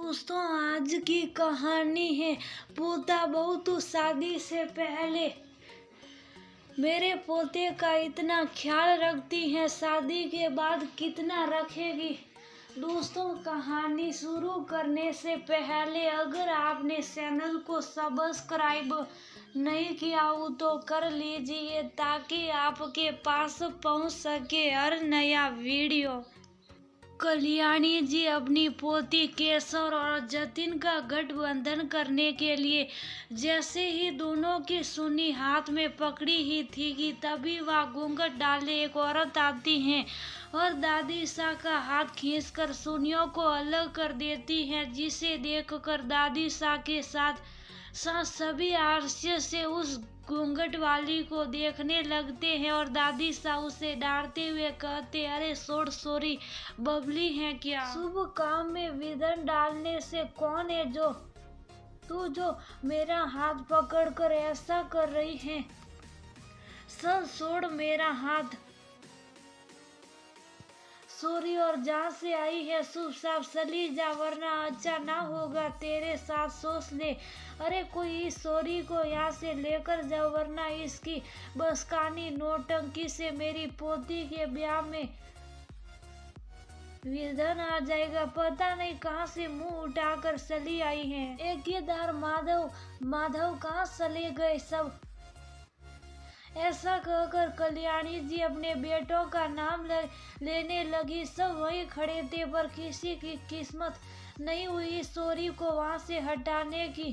दोस्तों, आज की कहानी है पोता बहू तू शादी से पहले मेरे पोते का इतना ख्याल रखती है, शादी के बाद कितना रखेगी। दोस्तों, कहानी शुरू करने से पहले अगर आपने चैनल को सब्सक्राइब नहीं किया हो तो कर लीजिए ताकि आपके पास पहुंच सके हर नया वीडियो। कल्याणी जी अपनी पोती केसर और जतिन का गठबंधन करने के लिए जैसे ही दोनों की सुनी हाथ में पकड़ी ही थी कि तभी वह घूंघट डाले एक औरत आती है और दादी सा का हाथ खींचकर सुनियों को अलग कर देती है, जिसे देखकर दादी सा के साथ साथ सभी आश्चर्य से उस घूंघट वाली को देखने लगते हैं और दादी सा उसे डांटते हुए कहते, अरे सॉरी बबली है क्या? शुभ काम में विघ्न डालने से कौन है जो तू जो मेरा हाथ पकड़कर ऐसा कर रही है? सब छोड़ मेरा हाथ। सॉरी और जहाँ से आई है शुभ साफ चली जा वरना अच्छा ना होगा, तेरे साथ सोच ले। अरे कोई इस सॉरी को यहाँ से लेकर जाओ वरना इसकी बसकानी नौटंकी से मेरी पोती के ब्याह में विघ्न आ जाएगा। पता नहीं कहाँ से मुंह उठाकर चली आई है। ठेकेदार माधव कहाँ चले गए सब? ऐसा कहकर कल्याणी जी अपने बेटों का नाम लेने लगी। सब वहीं खड़े थे पर किसी की किस्मत नहीं हुई सॉरी को वहां से हटाने की,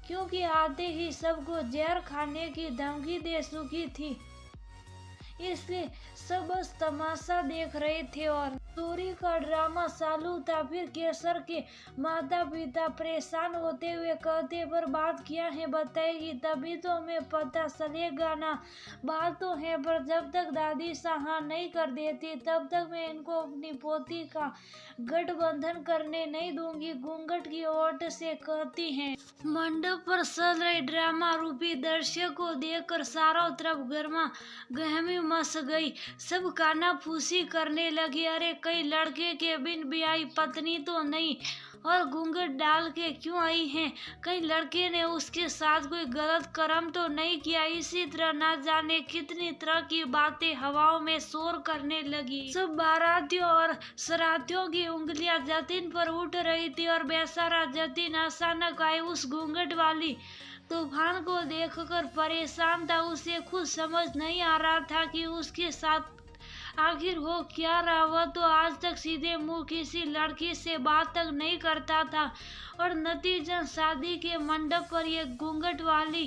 क्योंकि आते ही सबको जहर खाने की धमकी दे चुकी थी। इसलिए सब बस तमाशा देख रहे थे और सॉरी का ड्रामा चालू था। फिर केसर के माता पिता परेशान होते हुए कहते, पर बात क्या है बताएगी तभी तो हमें पता चलेगा ना। बात तो है पर जब तक दादी सा हाँ नहीं कर देती तब तक मैं इनको अपनी पोती का गठबंधन करने नहीं दूंगी, घूंघट की ओट से कहती हैं। मंडप पर चल रहे ड्रामा रूपी दृश्य को देखकर चारों तरफ गर्मा गहमी मच गई। सब कानाफूसी करने लगे, अरे कई लड़के के बिन ब्याही पत्नी तो नहीं और घूंघट डाल के क्यों आई है? कहीं लड़के ने उसके साथ कोई गलत कर्म तो नहीं किया? इसी तरह ना जाने कितनी तरह की बातें हवाओं में शोर करने लगी। सब बारातियों और सरातियों की उंगलियां जतिन पर उठ रही थी और बेचारा जतिन अचानक आई उस घूंघट वाली तूफान को देखकर परेशान था। उसे खुद समझ नहीं आ रहा था कि उसके साथ आखिर हो क्या रहा। वह तो आज तक सीधे मुंह किसी लड़की से बात तक नहीं करता था और नतीजन शादी के मंडप पर ये घूंघट वाली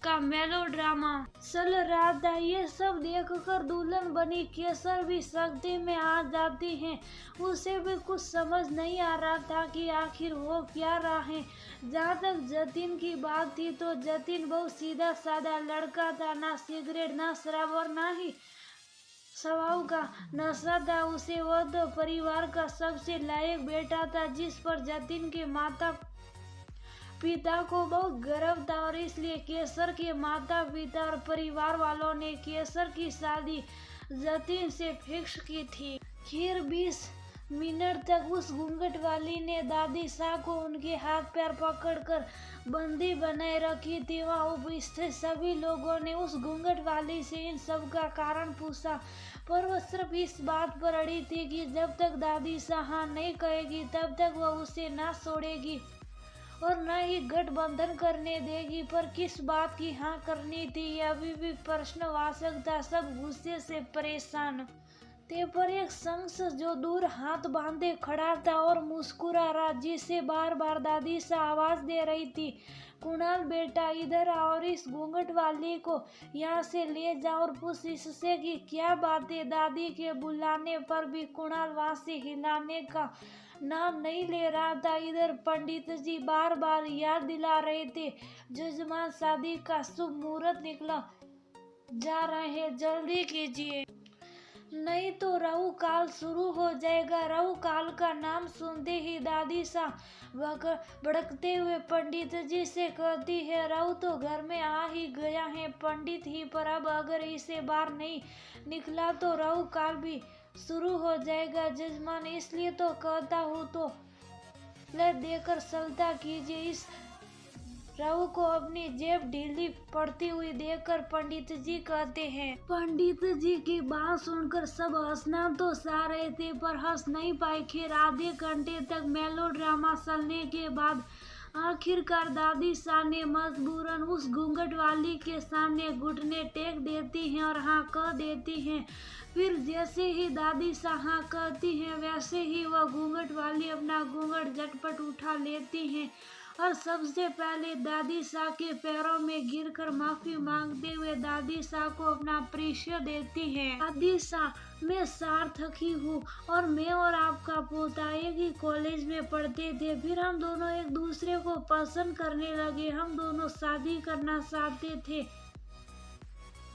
का मेलोड्रामा चल रहा था। ये सब देखकर दुल्हन बनी केसर भी सख्ती में आ जाती है। उसे भी कुछ समझ नहीं आ रहा था कि आखिर हो क्या रहा है। जहाँ तक जतिन की बात थी तो जतिन बहुत सीधा साधा लड़का था, ना सिगरेट ना शराब और ना ही स्वभाव का नशा था उसे। वह तो परिवार का सबसे लायक बेटा था जिस पर जतिन के माता पिता को बहुत गर्व था और इसलिए केसर के माता पिता और परिवार वालों ने केसर की शादी जतिन से फिक्स की थी। फिर 20 मिनट तक उस घूंघट वाली ने दादी शाह को उनके हाथ पैर पकड़कर बंदी बनाए रखी थी। वहाँ उपस्थित सभी लोगों ने उस घूंघट वाली से इन सब का कारण पूछा, पर वह सिर्फ इस बात पर अड़ी थी कि जब तक दादी शाह हाँ नहीं कहेगी तब तक वह उसे ना छोड़ेगी और न ही गठबंधन करने देगी। पर किस बात की हाँ करनी थी यह अभी भी प्रश्नवाचक था। सब गुस्से से परेशान थे पर एक शख्स जो दूर हाथ बांधे खड़ा था और मुस्कुरा रहा, जिसे बार बार दादी सा आवाज दे रही थी, कुणाल बेटा इधर आओ और इस घूंघट वाली को यहाँ से ले जाओ और पूछ इससे कि क्या बात है। दादी के बुलाने पर भी कुणाल वहाँ से हिलाने का नाम नहीं ले रहा था। इधर पंडित जी बार बार याद दिला रहे थे, जजमान शादी का शुभ मुहूर्त निकला जा रहे हैं, जल्दी कीजिए नहीं तो राहु काल शुरू हो जाएगा। राहु काल का नाम सुनते ही दादी सा भड़कते हुए पंडित जी से कहती है, राहु तो घर में आ ही गया है पंडित ही, पर अब अगर इसे बाहर नहीं निकला तो राहु काल भी शुरू हो जाएगा जजमान, इसलिए तो कहता हूँ। तो देकर सल्ता कीजिए। इस राहु को अपनी जेब ढीली पड़ती हुई देखकर पंडित जी कहते हैं। पंडित जी की बात सुनकर सब हंसना तो चाह रहे थे पर हंस नहीं पाए। खैर आधे घंटे तक मेलोड्रामा चलने के बाद आखिरकार दादी शाह ने मजबूरन उस घूंघट वाली के सामने घुटने टेक देती हैं और हाँ कह देती हैं। फिर जैसे ही दादी शाह हाँ कहती हैं वैसे ही वह घूंघट वाली अपना घूंघट झटपट उठा लेती हैं और सबसे पहले दादी शाह के पैरों में गिरकर माफी मांगते हुए दादी शाह को अपना परिचय देती हैं। दादी शाह, मैं सार्थकी हूँ और मैं और आपका पोता एक ही कॉलेज में पढ़ते थे। फिर हम दोनों एक दूसरे को पसंद करने लगे। हम दोनों शादी करना चाहते थे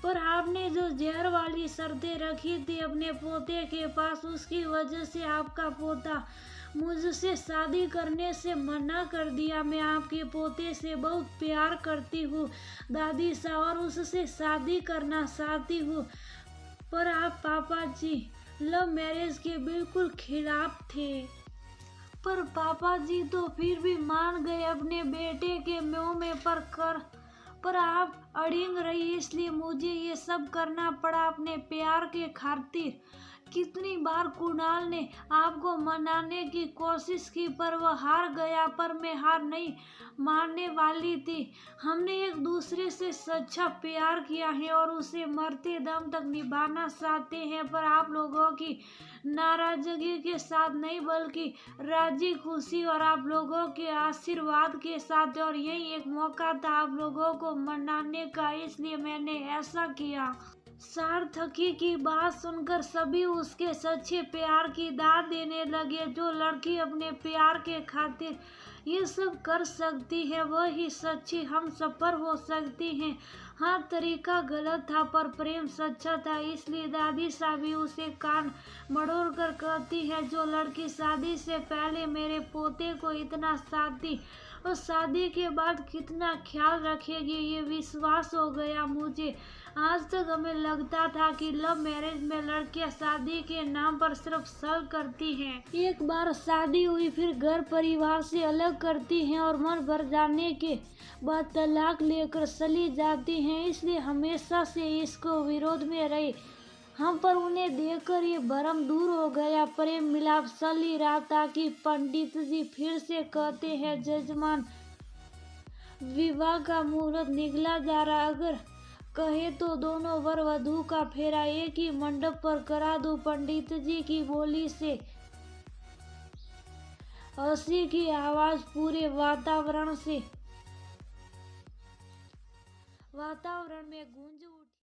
पर आपने जो जहर वाली शर्तें रखी थी अपने पोते के पास, उसकी वजह से आपका पोता मुझसे शादी करने से मना कर दिया। मैं आपके पोते से बहुत प्यार करती हूँ दादी साहब और उससे शादी करना चाहती हूँ, पर आप पापा जी लव मैरिज के बिल्कुल खिलाफ थे। पर पापा जी तो फिर भी मान गए अपने बेटे के मुंह में पर आप अड़िग रही, इसलिए मुझे ये सब करना पड़ा अपने प्यार के खातिर। कितनी बार कुणाल ने आपको मनाने की कोशिश की पर वह हार गया, पर मैं हार नहीं मानने वाली थी। हमने एक दूसरे से सच्चा प्यार किया है और उसे मरते दम तक निभाना चाहते हैं, पर आप लोगों की नाराजगी के साथ नहीं बल्कि राजी खुशी और आप लोगों के आशीर्वाद के साथ। और यही एक मौका था आप लोगों को मनाने का, इसलिए मैंने ऐसा किया। सार्थकी की बात सुनकर सभी उसके सच्चे प्यार की दाद देने लगे। जो लड़की अपने प्यार के खातिर ये सब कर सकती है वह ही सच्ची हमसफर हो सकती है। हाँ, तरीका गलत था पर प्रेम सच्चा था, इसलिए दादी साहब भी उसे कान मड़ोड़ कर कहती है जो लड़की शादी से पहले मेरे पोते को इतना चाहती और शादी के बाद कितना ख्याल रखेगी, ये विश्वास हो गया मुझे। आज तक हमें लगता था कि लव मैरिज में लड़कियां शादी के नाम पर सिर्फ छल करती हैं। एक बार शादी हुई फिर घर परिवार से अलग करती हैं और मन भर जाने के बाद तलाक लेकर चली जाती हैं, इसलिए हमेशा से इसको विरोध में रही हम। पर उन्हें देखकर ये भरम दूर हो गया। प्रेम मिलाप चल ही रहा था कि पंडित जी फिर से कहते हैं जजमान विवाह का मुहूर्त निकला जा रहा, अगर कहे तो दोनों वर वधू का फेरा एक ही मंडप पर करा दो। पंडित जी की बोली से हंसी की आवाज पूरे वातावरण में गूंज